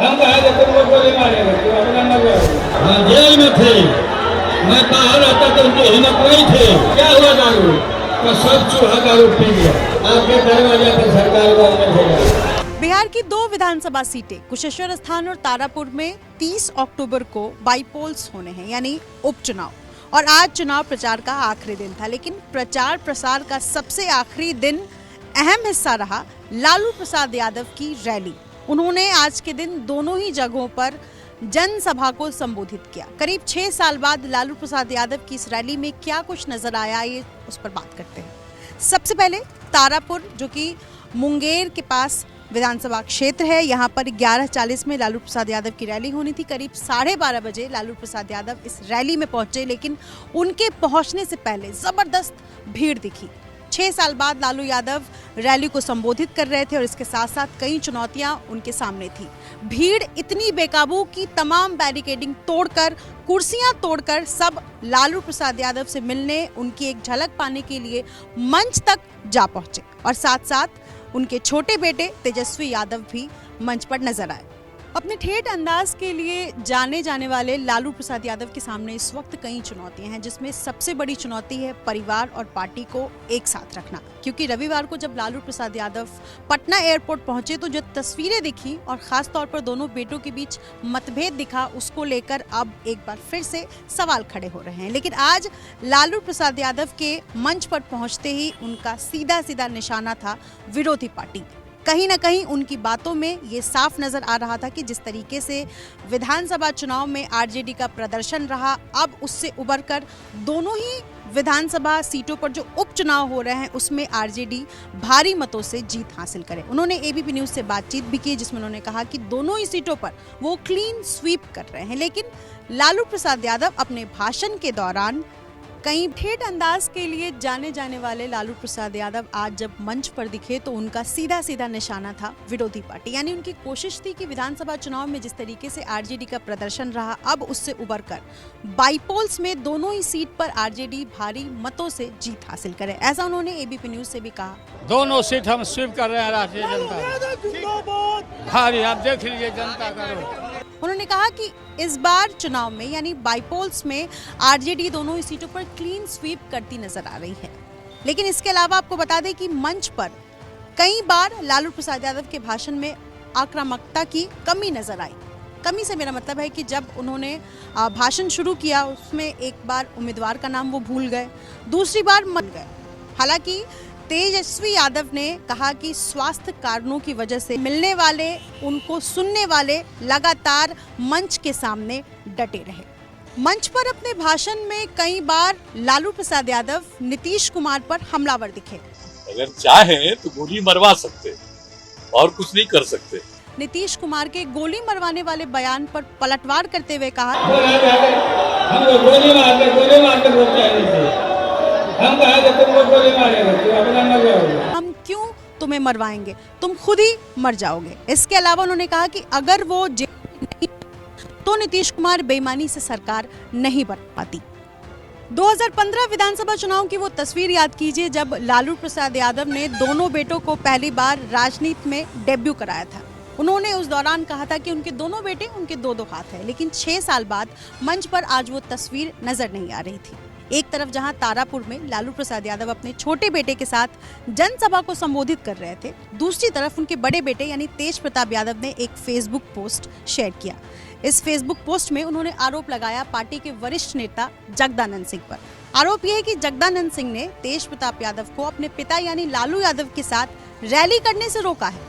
हम कहा जब तुम लोग गोली मारेंगे तो अपना न जेल में थे, मैं बाहर आता तो उनकी हिम्मत नहीं थी। क्या हुआ दारू तो सब चूहा दारू पी गया। आपके दरवाजे पर सरकार को अंदर हो गया। बिहार की 2 विधानसभा सीटें कुशेश्वर स्थान और तारापुर में 30 अक्टूबर को बाईपोल्स होने हैं, यानी उपचुनाव। और आज चुनाव प्रचार का आखिरी दिन था, लेकिन प्रचार प्रसार का सबसे आखिरी दिन अहम हिस्सा रहा लालू प्रसाद यादव की रैली। उन्होंने आज के दिन दोनों ही जगहों पर जनसभा को संबोधित किया। करीब 6 साल बाद लालू प्रसाद यादव की इस रैली में क्या कुछ नजर आया, ये उस पर बात करते हैं। सबसे पहले तारापुर, जो कि मुंगेर के पास विधानसभा क्षेत्र है, यहाँ पर 11:40 में लालू प्रसाद यादव की रैली होनी थी। करीब 12:30 बजे लालू प्रसाद यादव इस रैली में पहुंचे, लेकिन उनके पहुंचने से पहले जबरदस्त भीड़ दिखी। 6 साल बाद लालू यादव रैली को संबोधित कर रहे थे और इसके साथ साथ कई चुनौतियां उनके सामने थी। भीड़ इतनी बेकाबू कि तमाम बैरिकेडिंग तोड़कर, कुर्सियां तोड़कर सब लालू प्रसाद यादव से मिलने, उनकी एक झलक पाने के लिए मंच तक जा पहुंचे। और साथ साथ उनके छोटे बेटे तेजस्वी यादव भी मंच पर नजर आए। अपने ठेठ अंदाज के लिए जाने जाने वाले लालू प्रसाद यादव के सामने इस वक्त कई चुनौतियां हैं, जिसमें सबसे बड़ी चुनौती है परिवार और पार्टी को एक साथ रखना। क्योंकि रविवार को जब लालू प्रसाद यादव पटना एयरपोर्ट पहुंचे तो जो तस्वीरें दिखी और खास तौर पर दोनों बेटों के बीच मतभेद दिखा, उसको लेकर अब एक बार फिर से सवाल खड़े हो रहे हैं। लेकिन आज लालू प्रसाद यादव के मंच पर पहुंचते ही उनका सीधा सीधा निशाना था विरोधी पार्टी। कहीं ना कहीं उनकी बातों में ये साफ नजर आ रहा था कि जिस तरीके से विधानसभा चुनाव में आरजेडी का प्रदर्शन रहा, अब उससे उबरकर दोनों ही विधानसभा सीटों पर जो उपचुनाव हो रहे हैं उसमें आरजेडी भारी मतों से जीत हासिल करे। उन्होंने एबीपी न्यूज से बातचीत भी की, जिसमें उन्होंने कहा कि दोनों ही सीटों पर वो क्लीन स्वीप कर रहे हैं। लेकिन लालू प्रसाद यादव अपने भाषण के दौरान कई ठेठ अंदाज के लिए जाने जाने वाले लालू प्रसाद यादव आज जब मंच पर दिखे तो उनका सीधा सीधा निशाना था विरोधी पार्टी। यानी उनकी कोशिश थी कि विधानसभा चुनाव में जिस तरीके से आरजेडी का प्रदर्शन रहा, अब उससे उबरकर बाईपोल्स में दोनों ही सीट पर आरजेडी भारी मतों से जीत हासिल करे। ऐसा उन्होंने एबीपी न्यूज से भी कहा। दोनों सीट हम स्वीप कर रहे हैं राष्ट्रीय जनता भारी, आप देख लीजिए जनता का। उन्होंने कहा कि इस बार चुनाव में यानी बाईपोल्स में आरजेडी दोनों ही सीटों पर क्लीन स्वीप करती नजर आ रही है। लेकिन इसके अलावा आपको बता दें कि मंच पर कई बार लालू प्रसाद यादव के भाषण में आक्रामकता की कमी नजर आई। कमी से मेरा मतलब है कि जब उन्होंने भाषण शुरू किया उसमें एक बार उम्मीदवार का नाम वो भूल गए, दूसरी बार मत गए। हालांकि तेजस्वी यादव ने कहा कि स्वास्थ्य कारणों की वजह से मिलने वाले, उनको सुनने वाले लगातार मंच के सामने डटे रहे। मंच पर अपने भाषण में कई बार लालू प्रसाद यादव नीतीश कुमार पर हमलावर दिखे। अगर चाहे तो गोली मरवा सकते और कुछ नहीं कर सकते। नीतीश कुमार के गोली मरवाने वाले बयान पर पलटवार करते हुए कहा, हम क्यों तुम्हें मरवाएंगे, तुम खुद ही मर जाओगे। इसके अलावा उन्होंने कहा कि अगर वो नहीं तो नीतीश कुमार बेईमानी से सरकार नहीं बन पाती। 2015 विधानसभा चुनाव की वो तस्वीर याद कीजिए जब लालू प्रसाद यादव ने दोनों बेटों को पहली बार राजनीति में डेब्यू कराया था। उन्होंने उस दौरान कहा था कि उनके दोनों बेटे उनके 2-2 हाथ हैं। लेकिन 6 साल बाद मंच पर आज वो तस्वीर नजर नहीं आ रही थी। एक तरफ जहां तारापुर में लालू प्रसाद यादव अपने छोटे बेटे के साथ जनसभा को संबोधित कर रहे थे, दूसरी तरफ उनके बड़े बेटे यानी तेज प्रताप यादव ने एक फेसबुक पोस्ट शेयर किया। इस फेसबुक पोस्ट में उन्होंने आरोप लगाया पार्टी के वरिष्ठ नेता जगदानंद सिंह पर। आरोप यह है कि जगदानंद सिंह ने तेज प्रताप यादव को अपने पिता यानी लालू यादव के साथ रैली करने से रोका है।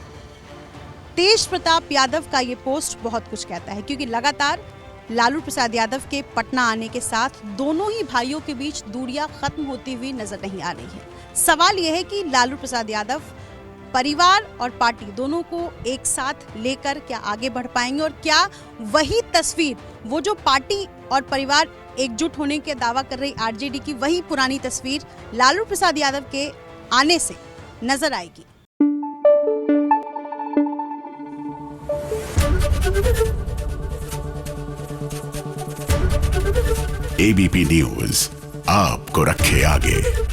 तेज प्रताप यादव का ये पोस्ट बहुत कुछ कहता है, क्योंकि लगातार लालू प्रसाद यादव के पटना आने के साथ दोनों ही भाइयों के बीच दूरियां खत्म होती हुई नजर नहीं आ रही है। सवाल यह है कि लालू प्रसाद यादव परिवार और पार्टी दोनों को एक साथ लेकर क्या आगे बढ़ पाएंगे, और क्या वही तस्वीर, वो जो पार्टी और परिवार एकजुट होने के दावा कर रही आरजेडी की, वही पुरानी तस्वीर लालू प्रसाद यादव के आने से नजर आएगी। एबीपी न्यूज आपको रखे आगे।